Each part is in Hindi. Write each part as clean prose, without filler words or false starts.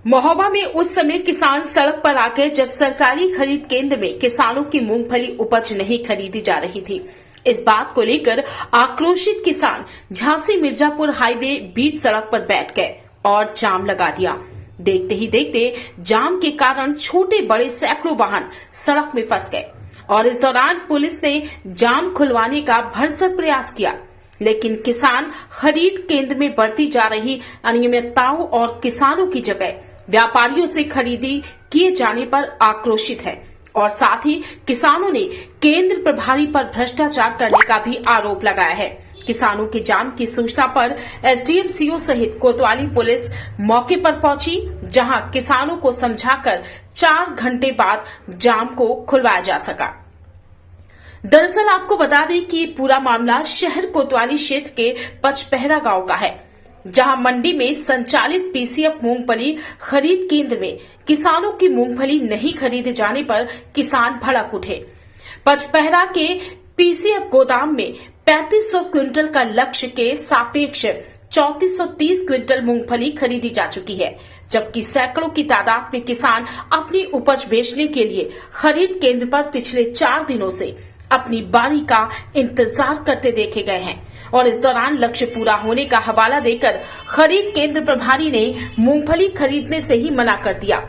महोबा में उस समय किसान सड़क पर आकर जब सरकारी खरीद केंद्र में किसानों की मूंगफली उपज नहीं खरीदी जा रही थी। इस बात को लेकर आक्रोशित किसान झांसी मिर्जापुर हाईवे बीच सड़क पर बैठ गए और जाम लगा दिया। देखते ही देखते जाम के कारण छोटे बड़े सैकड़ों वाहन सड़क में फंस गए और इस दौरान पुलिस ने जाम खुलवाने का भरसक प्रयास किया, लेकिन किसान खरीद केंद्र में बढ़ती जा रही अनियमितताओं और किसानों की जगह व्यापारियों से खरीदी किए जाने पर आक्रोशित है और साथ ही किसानों ने केंद्र प्रभारी पर भ्रष्टाचार करने का भी आरोप लगाया है। किसानों के जाम की सूचना पर एसडीएम सीओ सहित कोतवाली पुलिस मौके पर पहुंची, जहां किसानों को समझाकर 4 घंटे बाद जाम को खुलवाया जा सका। दरअसल आपको बता दें कि पूरा मामला शहर कोतवाली क्षेत्र के पचपहरा गांव का है, जहां मंडी में संचालित पीसीएफ मूंगफली खरीद केंद्र में किसानों की मूंगफली नहीं खरीदे जाने पर किसान भड़क उठे। पचपहरा के पीसीएफ गोदाम में 3500 क्विंटल का लक्ष्य के सापेक्ष 3430 क्विंटल मूंगफली खरीदी जा चुकी है, जबकि सैकड़ों की तादाद में किसान अपनी उपज बेचने के लिए खरीद केंद्र पर पिछले 4 दिनों से अपनी बारी का इंतजार करते देखे गए हैं और इस दौरान लक्ष्य पूरा होने का हवाला देकर खरीद केंद्र प्रभारी ने मूंगफली खरीदने से ही मना कर दिया।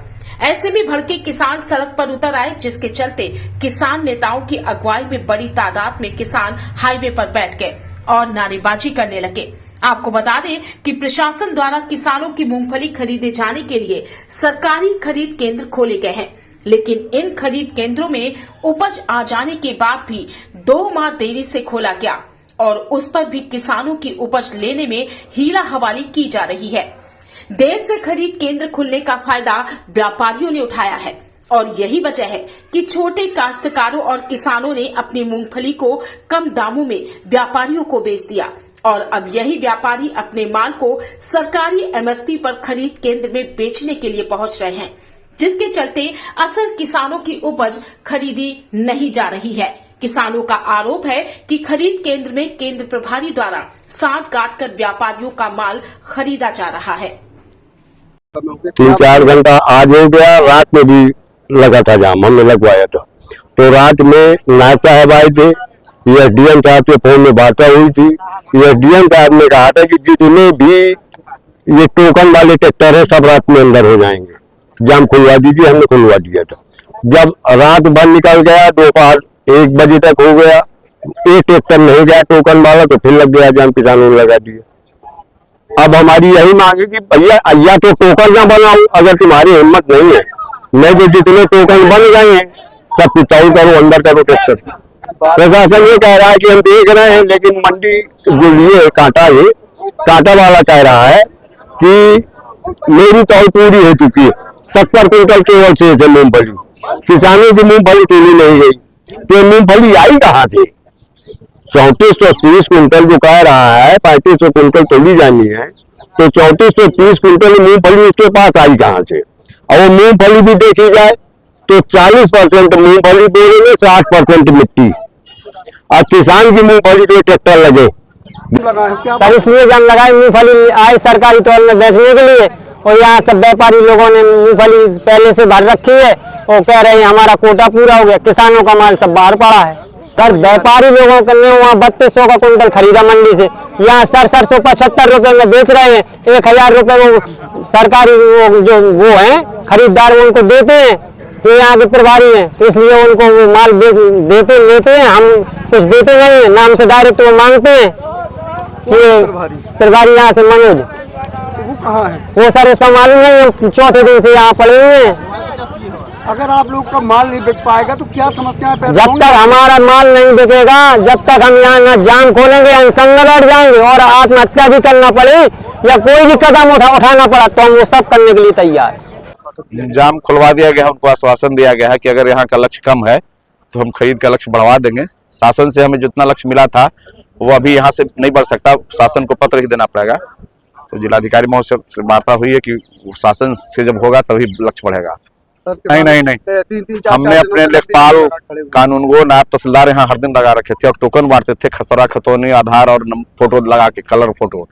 ऐसे में भड़के किसान सड़क पर उतर आए, जिसके चलते किसान नेताओं की अगुवाई में बड़ी तादाद में किसान हाईवे पर बैठ गए और नारेबाजी करने लगे। आपको बता दें कि प्रशासन द्वारा किसानों की मूंगफली खरीदे जाने के लिए सरकारी खरीद केंद्र खोले गए हैं, लेकिन इन खरीद केंद्रों में उपज आ जाने के बाद भी 2 माह देरी से खोला गया और उस पर भी किसानों की उपज लेने में हीला हवाली की जा रही है। देर से खरीद केंद्र खुलने का फायदा व्यापारियों ने उठाया है और यही वजह है कि छोटे काश्तकारों और किसानों ने अपनी मूंगफली को कम दामों में व्यापारियों को बेच दिया और अब यही व्यापारी अपने माल को सरकारी एमएसपी पर खरीद केंद्र में बेचने के लिए पहुंच रहे हैं, जिसके चलते असल किसानों की उपज खरीदी नहीं जा रही है। किसानों का आरोप है कि खरीद केंद्र में केंद्र प्रभारी द्वारा साठ काट कर व्यापारियों का माल खरीदा जा रहा है। 3-4 घंटा आज हो गया, रात में भी लगा था जाम, हमने लगवाया था। तो रात में नायब साहब आए थे, एसडीएम साहब से फोन में बात हुई थी। एसडीएम साहब ने कहा था कि जितने भी ये टोकन वाले ट्रैक्टर है सब रात में अंदर हो जाएंगे, जाम खुलवा दीजिए। हमने खुलवा दिया था। जब रात भर निकल गया, दोपहर 1 बजे तक हो गया, एक ट्रैक्टर नहीं गया टोकन वाला, तो फिर लग गया जाम, किसानों ने लगा दिया। अब हमारी यही मांग है कि भैया या तो टोकन ना बनाओ, अगर तुम्हारी हिम्मत नहीं है, नहीं तो जितने टोकन बन गए हैं सब पिटाई करो, अंदर करो ट्रैक्टर। प्रशासन ये कह रहा है कि हम देख रहे हैं, लेकिन मंडी जो लिए कांटा वाला कह रहा है कि मेरी तौल पूरी हो चुकी है, 70 क्विंटल केवल शेष है मूंगफली, किसानों की मूंगफली तोली नहीं गई। तो मूंगफली आई कहाँ से? 3430 क्विंटल जो कह रहा है, 3500 क्विंटल तोली जानी है, तो 3430 क्विंटल मूंगफली उसके पास आई कहाँ से? और वो मूंगफली भी देखी जाए तो 40% मूंगफली बोरे में, 60% मिट्टी। अब किसान की मूंगफली तो ट्रैक्टर लगे। सर इसलिए जाम लगाए, मूंगफली आई सरकारी तौर में बेचने के लिए और यहाँ सब व्यापारी लोगों ने मूंगफली पहले से भर रखी है और कह रहे हैं हमारा कोटा पूरा हो गया, किसानों का माल सब बाहर पड़ा है। सर व्यापारी लोगों ने वहाँ 3200 का कुंटल खरीदा मंडी से, यहाँ सरसों 75 रुपए में बेच रहे हैं। 1000 रुपए वो सरकारी वो है खरीदार, उनको देते हैं, तो यहाँ के प्रभारी हैं, तो इसलिए उनको वो माल लेते हैं, हम कुछ देते नहीं है, नाम से डायरेक्ट वो मांगते हैं। प्रभारी यहाँ से मनोज, वो कहाँ है? वो सर उसका मालूम नहीं है, 4थे दिन से यहाँ पड़े हुए हैं। अगर आप लोग का माल नहीं बिक पाएगा तो क्या समस्याएं पैदा जब होंगी? तक हमारा माल नहीं बिकेगा, जब तक हम यहाँ न जाम खोलेंगे, अनशन में बैठ जाएंगे और आत्महत्या भी करना पड़े या कोई भी कदम उठाना पड़ा तो हम वो सब करने के लिए तैयार हैं। जाम खुलवा दिया गया, उनको आश्वासन दिया गया है कि अगर यहाँ का लक्ष्य कम है तो हम खरीद का लक्ष्य बढ़वा देंगे। शासन से हमें जितना लक्ष्य मिला था वो अभी यहाँ से नहीं बढ़ सकता, शासन को पत्र ही देना पड़ेगा। तो जिलाधिकारी महोदय से वार्ता हुई है कि शासन से जब होगा तभी लक्ष्य बढ़ेगा। नहीं, हमने अपने लेखपाल, कानूनगो, नायब तहसीलदार यहाँ हर दिन लगा रखे थे और टोकन बांटते थे, खसरा, खतौनी, आधार और फोटो लगा के, कलर फोटो।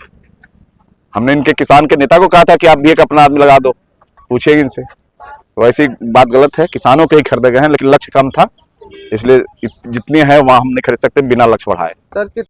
हमने इनके किसान के नेता को कहा था कि आप भी एक अपना आदमी लगा दो, पूछिएगा इनसे। तो ऐसी बात गलत है, किसानों के ही खरीदे गए हैं, लेकिन लक्ष्य कम था, इसलिए जितने हैं वहाँ हम नहीं खरीद सकते बिना लक्ष्य बढ़ाए।